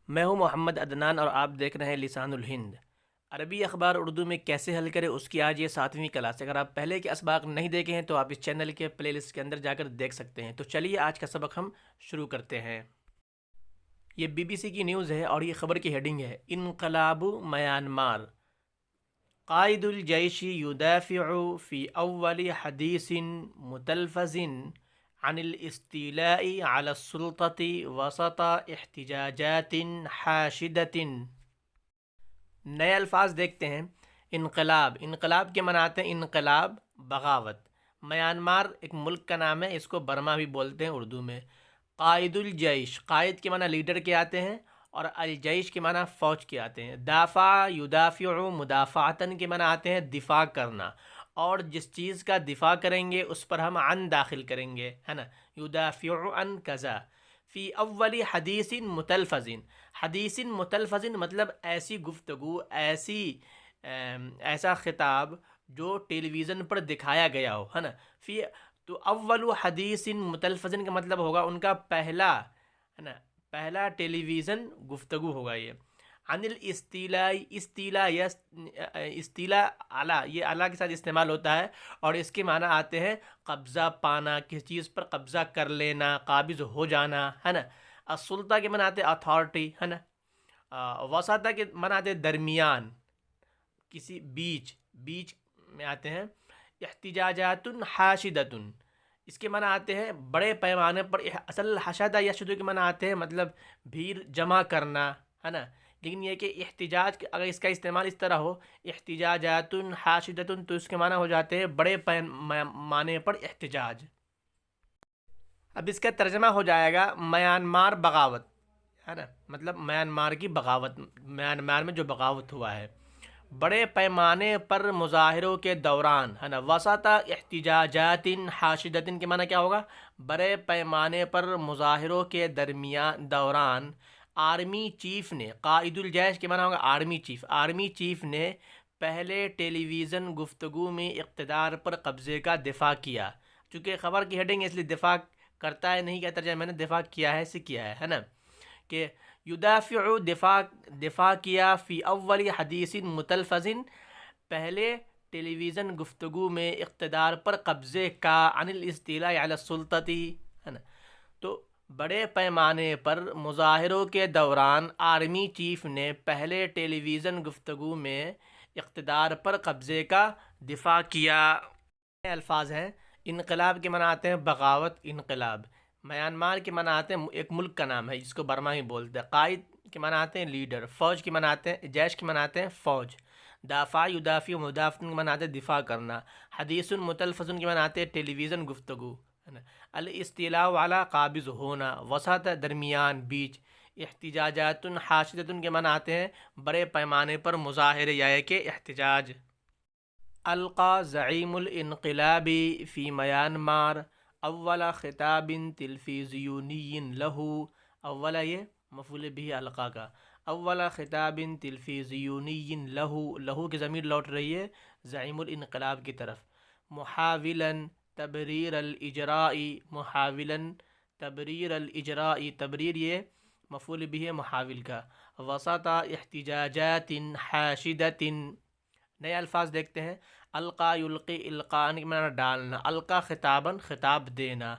میں ہوں محمد عدنان اور آپ دیکھ رہے ہیں لسان الہند۔ عربی اخبار اردو میں کیسے حل کریں اس کی آج یہ 7ویں کلاس ہے۔ اگر آپ پہلے کے اسباق نہیں دیکھے ہیں تو آپ اس چینل کے پلے لسٹ کے اندر جا کر دیکھ سکتے ہیں۔ تو چلیے آج کا سبق ہم شروع کرتے ہیں۔ یہ BBC کی نیوز ہے اور یہ خبر کی ہیڈنگ ہے انقلاب میانمار، قائد الجیش یدافع فی اول حدیث متلفظ عن الاستیلاء على السلطة وسط احتجاجات حاشدة۔ نئے الفاظ دیکھتے ہیں۔ انقلاب، انقلاب کے معنی آتے ہیں انقلاب، بغاوت۔ میانمار ایک ملک کا نام ہے، اس کو برما بھی بولتے ہیں اردو میں۔ قائد الجیش، قائد کے معنی لیڈر کے آتے ہیں اور الجیش کے معنی فوج کے آتے ہیں۔ دافع یدافع مدافعتاً کے معنی آتے ہیں دفاع کرنا، اور جس چیز کا دفاع کریں گے اس پر ہم عن داخل کریں گے، ہے نا، یدافع عن کذا۔ فی اول حدیث متلفظ، حدیث متلفظ مطلب ایسی گفتگو، ایسا خطاب جو ٹیلی ویژن پر دکھایا گیا ہو، ہے نا۔ فی تو اول حدیث متلفظ کا مطلب ہوگا ان کا پہلا، ہے نا، پہلا ٹیلی ویژن گفتگو ہوگا یہ۔ عن الاستیلاء، استیلاء یا استیلاء اعلیٰ، یہ اعلیٰ کے ساتھ استعمال ہوتا ہے اور اس کے معنی آتے ہیں قبضہ پانا، کسی چیز پر قبضہ کر لینا، قابض ہو جانا، ہے نا۔ السلطہ کے معنی آتے ہیں اتھارٹی، ہے نا۔ وسطہ کے معنی آتے ہیں درمیان، کسی بیچ، بیچ میں آتے ہیں۔ احتجاجات حاشدۃ، اس کے معنی آتے ہیں بڑے پیمانے پر۔ اصل حشدہ یشدو کے معنی آتے ہیں مطلب بھیڑ جمع کرنا، ہے نا۔ لیکن یہ کہ احتجاج اگر اس کا استعمال اس طرح ہو احتجاجات حاشدۃ تو اس کے معنی ہو جاتے ہیں بڑے پیمانے پر احتجاج۔ اب اس کا ترجمہ ہو جائے گا میانمار بغاوت، ہے نا، مطلب میانمار کی بغاوت، میانمار میں جو بغاوت ہوا ہے بڑے پیمانے پر مظاہروں کے دوران، ہے نا۔ وسط احتجاجات حاشدۃ کے معنی کیا ہوگا؟ بڑے پیمانے پر مظاہروں کے دوران آرمی چیف نے، قائد الجیش کے معنی ہوگا آرمی چیف، آرمی چیف نے پہلے ٹیلی ویژن گفتگو میں اقتدار پر قبضے کا دفاع کیا۔ چونکہ خبر کی ہیڈنگ ہے اس لیے دفاع کرتا ہے نہیں کیا ترجمہ میں نے دفاع کیا ہے سے کیا ہے نا، کہ یدافع دفاع کیا فی اول حدیث متلفظ، پہلے ٹیلی ویژن گفتگو میں اقتدار پر قبضے کا، عن الاستیلاء علی السلطۃ، ہے نا۔ تو بڑے پیمانے پر مظاہروں کے دوران آرمی چیف نے پہلے ٹیلی ویژن گفتگو میں اقتدار پر قبضے کا دفاع کیا۔ الفاظ ہیں۔ انقلاب کے معنی آتے ہیں بغاوت، انقلاب۔ میانمار کے معنی آتے ہیں ایک ملک کا نام ہے جس کو برما ہی بولتے ہیں۔ قائد کے معنی آتے ہیں لیڈر، فوج کے معنی آتے ہیں، جیش کے معنی آتے ہیں فوج۔ دافع یدافع مدافع کے معنی آتے ہیں دفاع کرنا۔ حدیث متلفظ کے معنی آتے ہیں ٹیلی ویژن گفتگو، ہے نا۔ الاستیلاء علی قابض ہونا، وسط درمیان، بیچ۔ احتجاجات حاشدۃ کے معنی آتے ہیں بڑے پیمانے پر مظاہرے یا کہ احتجاج۔ القى زعیم الانقلاب فی میانمار اول خطاب تلفزیونی له، اول یہ مفعول به القى کا، اول خطاب تلفزیونی له کی ضمیر لوٹ رہی ہے زعیم الانقلاب کی طرف۔ محاولا تبریر الاجراء، محاولا تبریر الاجراء، تبریر یہ مفعول به محاول کا۔ وسط احتجاجات حاشدۃ، نئے الفاظ دیکھتے ہیں۔ القا یلقی، القاء کے معنی ڈالنا، القا خطاباً خطاب دینا۔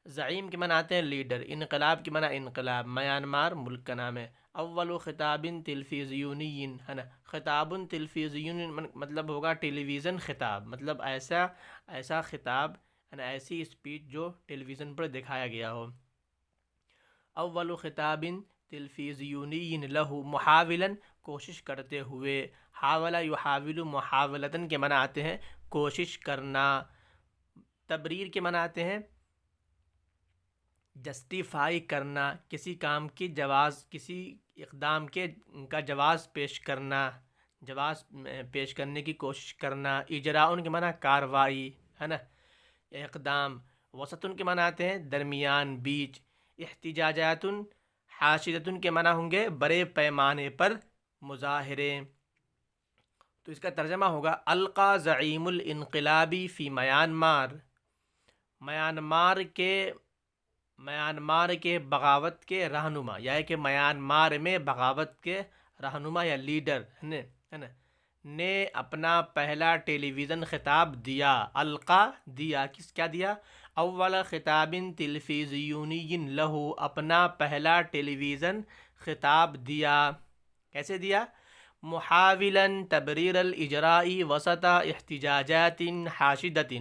زعیم کے معنی آتے ہیں لیڈر، انقلاب کے معنی انقلاب، میانمار ملک کا نام ہے۔ اول خطاب تلفزیونی، ہے نا، خطاب تلفزیونی مطلب ہوگا ٹیلی ویژن خطاب، مطلب ایسا خطاب، ہے نا، ایسی اسپیچ جو ٹیلی ویژن پر دکھایا گیا ہو۔ اول خطاب تلفزیونی له، محاولاً کوشش کرتے ہوئے، حاول یحاول محاولتاً کے معنی آتے ہیں کوشش کرنا۔ تبریر کے معنی آتے ہیں جسٹیفائی کرنا، کسی کام کی جواز، کسی اقدام کا جواز پیش کرنا، جواز پیش کرنے کی کوشش کرنا۔ اجراء کے معنی کاروائی، ہے نا، اقدام۔ وسط کے معنی آتے ہیں درمیان، بیچ۔ احتجاجات حاشدۃ کے معنی ہوں گے بڑے پیمانے پر مظاہرے۔ تو اس کا ترجمہ ہوگا القا زعیم الانقلابی فی میانمار، میانمار کے میانمار کے بغاوت کے رہنما، یا کہ میانمار میں بغاوت کے رہنما یا لیڈر ہے نا نے اپنا پہلا ٹیلی ویژن خطاب دیا. القا دیا، کیا دیا؟ اول خطاب تلفزیونی لہو، اپنا پہلا ٹیلی ویژن خطاب دیا. کیسے دیا؟ محاولا تبریر الاجراء وسط احتجاجات حاشدۃ،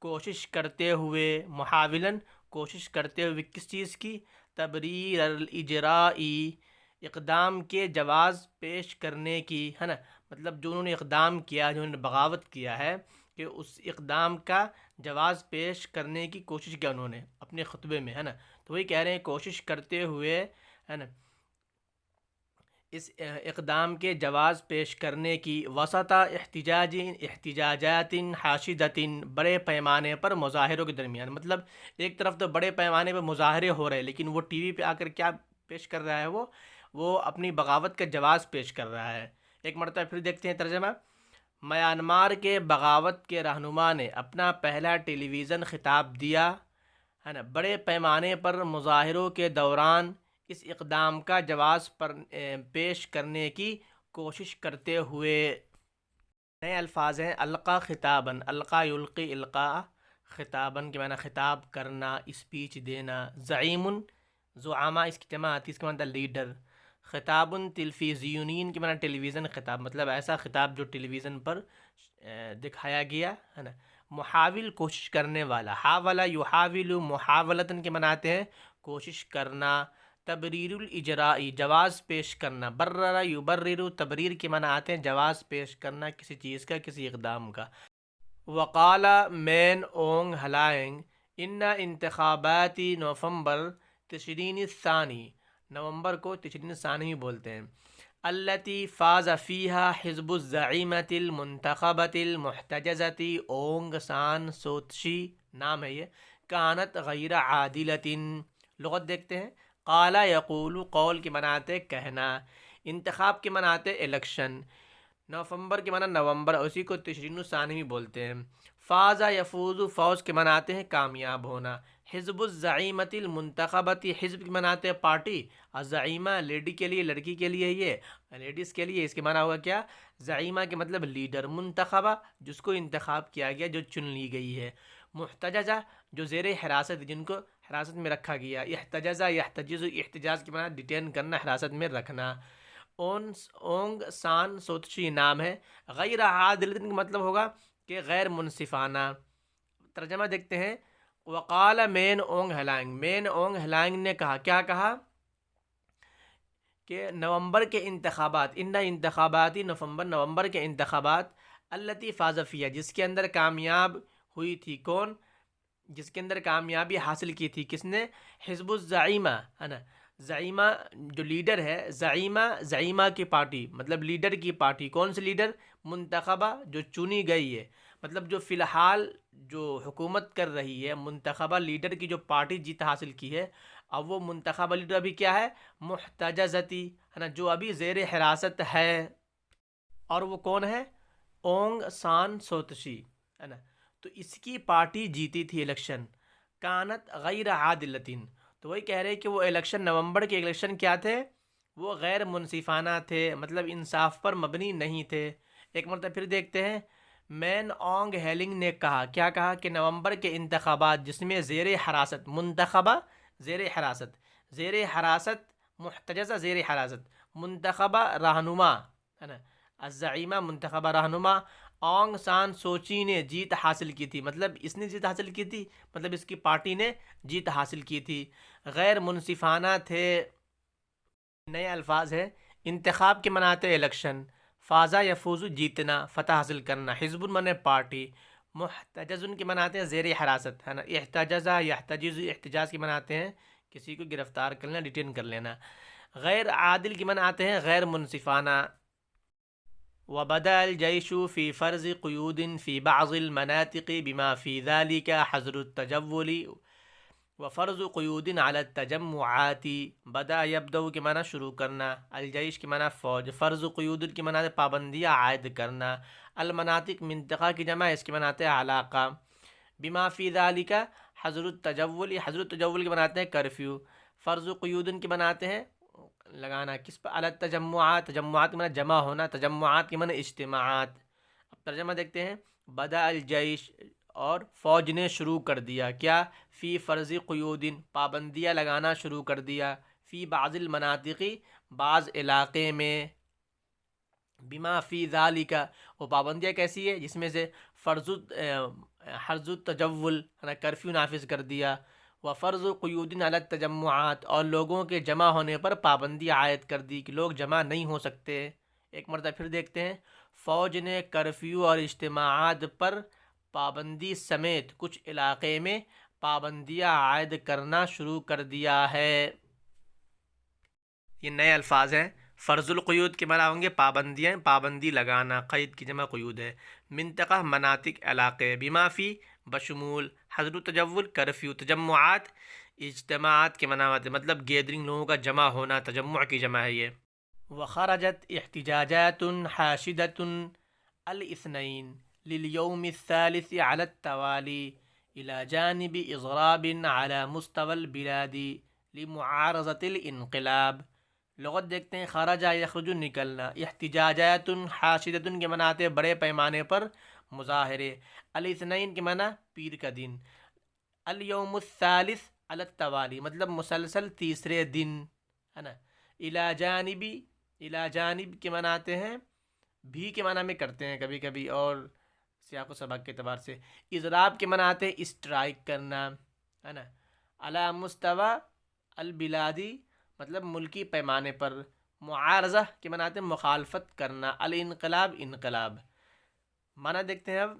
کوشش کرتے ہوئے، محاولا کوشش کرتے ہوئے کس چیز کی؟ تبریر الاجراء، اقدام کے جواز پیش کرنے کی، ہے نا. مطلب جو انہوں نے اقدام کیا، جو انہوں نے بغاوت کیا ہے، کہ اس اقدام کا جواز پیش کرنے کی کوشش کیا انہوں نے اپنے خطبے میں، ہے نا. تو وہی کہہ رہے ہیں کوشش کرتے ہوئے، ہے نا، اس اقدام کے جواز پیش کرنے کی، وسط احتجاجات حاشدۃ، بڑے پیمانے پر مظاہروں کے درمیان. مطلب ایک طرف تو بڑے پیمانے پر مظاہرے ہو رہے ہیں، لیکن وہ ٹی وی پہ آ کر کیا پیش کر رہا ہے؟ وہ اپنی بغاوت کا جواز پیش کر رہا ہے. ایک مرتبہ پھر دیکھتے ہیں ترجمہ. میانمار کے بغاوت کے رہنما نے اپنا پہلا ٹیلی ویژن خطاب دیا، ہے نا، بڑے پیمانے پر مظاہروں کے دوران اس اقدام کا جواز پیش کرنے کی کوشش کرتے ہوئے. نئے الفاظ ہیں. القا خطاباً، القا یلقی القاء، خطاباً کے معنی خطاب کرنا، اسپیچ دینا. زعیم، زعامہ اس کی جمع آتی ہے، اس کے معنی لیڈر. خطاب تلفزیونین کے معنی ٹیلی ویژن خطاب، مطلب ایسا خطاب جو ٹیلی ویژن پر دکھایا گیا، ہے نا. محاول کوشش کرنے والا، حاول یحاول محاولتاً کے مناتے ہیں کوشش کرنا. تبریر الاجراء، جواز پیش کرنا. برر یبرر، تبریر کے معنی آتے ہیں جواز پیش کرنا کسی چیز کا، کسی اقدام کا. وقال مین اونگ ہلائنگ ان انتخابات نومبر تشرین الثانی، نومبر کو تشرین الثانی بولتے ہیں. التي فاز فيها حزب الزعیمۃ المنتخبۃ المحتجزۃ اونگ سان سوتشی، نام ہے یہ. کانت غیر عادلۃ، لغت دیکھتے ہیں. قال یقول، قول کے مناتے کہنا. انتخاب کے مناتے الیکشن. نومبر کے معنی نومبر، اسی کو تشرین الثانی بولتے ہیں. فاز یفوز، فوز کے مناتے ہیں کامیاب ہونا. حزب الزعیمۃ المنتخبۃ، حزب کے مناتے پارٹی. الزعیمہ لیڈی کے لیے، لڑکی کے لیے، یہ لیڈیز کے لیے. اس کے معنی ہوگا کیا؟ زعیمہ کے مطلب لیڈر. منتخبہ جس کو انتخاب کیا گیا، جو چن لی گئی ہے. محتجزہ جو زیر حراست، جن کو حراست میں رکھا گیا. احتجزہ یحتجز، احتجاز کے معنی ڈیٹین کرنا، حراست میں رکھنا. اونگ سان سوتشی نام ہے. غیر عادل کا مطلب ہوگا کہ غیر منصفانہ. ترجمہ دیکھتے ہیں. وقال مین اونگ ہلانگ، مین اونگ ہلانگ نے کہا، کیا کہا؟ کہ نومبر کے انتخابات، ان انتخاباتی نومبر کے انتخابات، التی فاز فیہا، جس کے اندر کامیاب ہوئی تھی. کون؟ جس کے اندر کامیابی حاصل کی تھی. کس نے؟ حزب الزعیمہ، ہے نا. زعیمہ جو لیڈر ہے، زعیمہ کی پارٹی، مطلب لیڈر کی پارٹی. کون سے لیڈر؟ منتخبہ جو چنی گئی ہے، مطلب جو فی الحال جو حکومت کر رہی ہے. منتخبہ لیڈر کی جو پارٹی جیت حاصل کی ہے، اب وہ منتخبہ لیڈر ابھی کیا ہے؟ محتجزتی، ہے نا، جو ابھی زیر حراست ہے. اور وہ کون ہے؟ اونگ سان سوتشی، ہے نا. تو اس کی پارٹی جیتی تھی الیکشن. کانت غیر عادلتین، تو وہی کہہ رہے کہ وہ الیکشن، نومبر کے الیکشن کیا تھے؟ وہ غیر منصفانہ تھے، مطلب انصاف پر مبنی نہیں تھے. ایک مرتبہ پھر دیکھتے ہیں. مین اونگ ہیلنگ نے کہا، کیا کہا؟ کہ نومبر کے انتخابات جس میں زیر حراست، منتخبہ زیر حراست، زیر حراست محتجزہ زیر حراست، منتخبہ رہنما، ہے نا. الزعیمہ منتخبہ رہنما اونگ سان سوچی نے جیت حاصل کی تھی. مطلب اس نے جیت حاصل کی تھی، مطلب اس کی پارٹی نے جیت حاصل کی تھی. غیر منصفانہ تھے. نئے الفاظ ہیں. انتخاب کے مناتے الیکشن. فازا یفوز جیتنا، فتح حاصل کرنا. حزب من پارٹی. محتجز کے مناتے ہیں زیر حراست، ہے نا. احتجزہ یحتجز، احتجاج کے مناتے ہیں کسی کو گرفتار کر لینا، ڈیٹین کر لینا. غیر عادل کے مناتے ہیں غیر منصفانہ. وبدأ الجيش في فرض قيود في بعض المناطق بما في ذلك حظر التجول وفرض قيود على التجمعات. بدا يبدأ کے معنی شروع کرنا، الجيش کے معنی فوج، فرض قیود کے معنی پابندیاں عائد کرنا. المناطق منطقہ کی جمع، اس کے معنی علاقہ. بما في ذلك حظر التجول، یہ حظر التجول کے بناتے ہیں کرفیو. فرض قیود کے بناتے ہیں لگانا کس پر؟ علی التجمعات، تجمعات کے معنی جمع ہونا، تجمعات کے معنی اجتماعات. اب ترجمہ دیکھتے ہیں. بدا الجیش، اور فوج نے شروع کر دیا کیا؟ فی فرض قیود، پابندیاں لگانا شروع کر دیا. فی بعض المناطقی، بعض علاقے میں. بما فی ذالک، وہ پابندیاں کیسی ہے؟ جس میں سے حرز التجول، کرفیو نافذ کر دیا. و فرض قیود علی التجمعات، اور لوگوں کے جمع ہونے پر پابندی عائد کر دی کہ لوگ جمع نہیں ہو سکتے. ایک مرتبہ پھر دیکھتے ہیں. فوج نے کرفیو اور اجتماعات پر پابندی سمیت کچھ علاقے میں پابندیاں عائد کرنا شروع کر دیا ہے. یہ نئے الفاظ ہیں. فرض القیود کے معنی ہوں گے پابندیاں، پابندی لگانا، قید کی جمع قیود ہے. منطقہ مناطق علاقے. بما فی بشمول حظر التجول کرفیو. تجمعات اجتماعات کے معنی مطلب گیدرنگ، لوگوں کا جمع ہونا، تجمع کی جمع ہے یہ. وخرجت احتجاجات حاشدة الاثنين لليوم الثالث على التوالي إلى جانب إضراب على مستوى البلاد لمعارضة الانقلاب. لغت دیکھتے ہیں. خرجہ یخرج نکلنا، احتجاجات حاشدۃ کے مناتے بڑے پیمانے پر مظاہرے. الاثنین کے معنی پیر کا دن. الیوم الثالث علی التوالی مطلب مسلسل تیسرے دن ہے نا. الی جانبی، الی جانب کے مناتے ہیں بھی کے معنی میں کرتے ہیں کبھی کبھی اور سیاق و سباق کے اعتبار سے. اضراب کے مناتے ہیں اسٹرائک کرنا ہے نا. علی مستوی البلادی مطلب ملکی پیمانے پر. معارضہ کے مناتے مخالفت کرنا. الانقلاب انقلاب. معنی دیکھتے ہیں اب.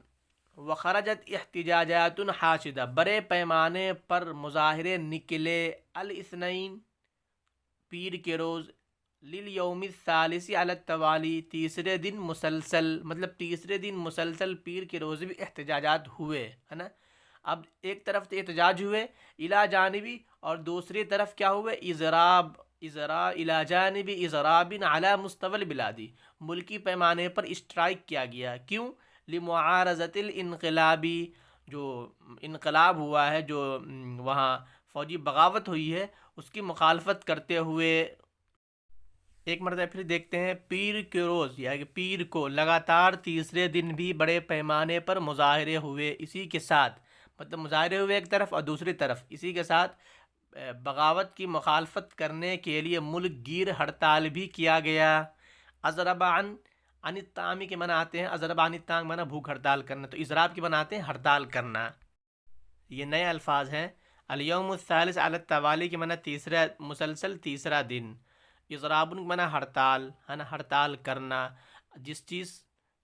وخرجت احتجاجات حاشدہ، بڑے پیمانے پر مظاہرے نکلے. الاثنین پیر کے روز. لیلیوم الثالث علی التوالی تیسرے دن مسلسل، مطلب تیسرے دن مسلسل پیر کے روز بھی احتجاجات ہوئے ہے نا. اب ایک طرف تو احتجاج ہوئے الی جانبی، اور دوسری طرف کیا ہوئے؟ اضراب الی جانب اضراب علی مستوی البلادی، ملکی پیمانے پر اسٹرائک کیا گیا. کیوں؟ لمعارضۃ الانقلابی، جو انقلاب ہوا ہے، جو وہاں فوجی بغاوت ہوئی ہے، اس کی مخالفت کرتے ہوئے. ایک مرتبہ پھر دیکھتے ہیں. پیر کے روز یعنی پیر کو لگاتار تیسرے دن بھی بڑے پیمانے پر مظاہرے ہوئے. اسی کے ساتھ مطلب مظاہرے ہوئے ایک طرف، اور دوسری طرف اسی کے ساتھ بغاوت کی مخالفت کرنے کے لیے ملک گیر ہڑتال بھی کیا گیا. اضرب عن الطعام کے معنی آتے ہیں. اضرب عن الطعام معنی بھوک ہڑتال کرنا، تو اضراب کے بناتے ہیں ہڑتال کرنا. یہ نئے الفاظ ہیں. الیوم الثالث علی التوالی کے معنی تیسرا مسلسل تیسرا دن. اضراب کے معنی ہڑتال ہے نا، ہڑتال کرنا. جس چیز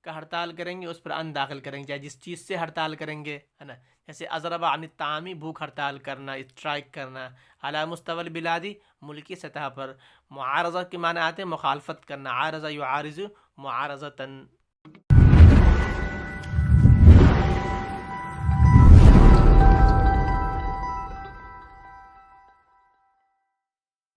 کا ہڑتال کریں گے اس پر ان داخل کریں گے، چاہے جس چیز سے ہڑتال کریں گے ہے نا. جیسے اضرب عن الطعام بھوک ہڑتال کرنا، اسٹرائک کرنا. علی مستوی البلادی ملکی سطح پر. معارضہ کے معنی آتے ہیں مخالفت کرنا. عارضہ یعارض معارضتاً.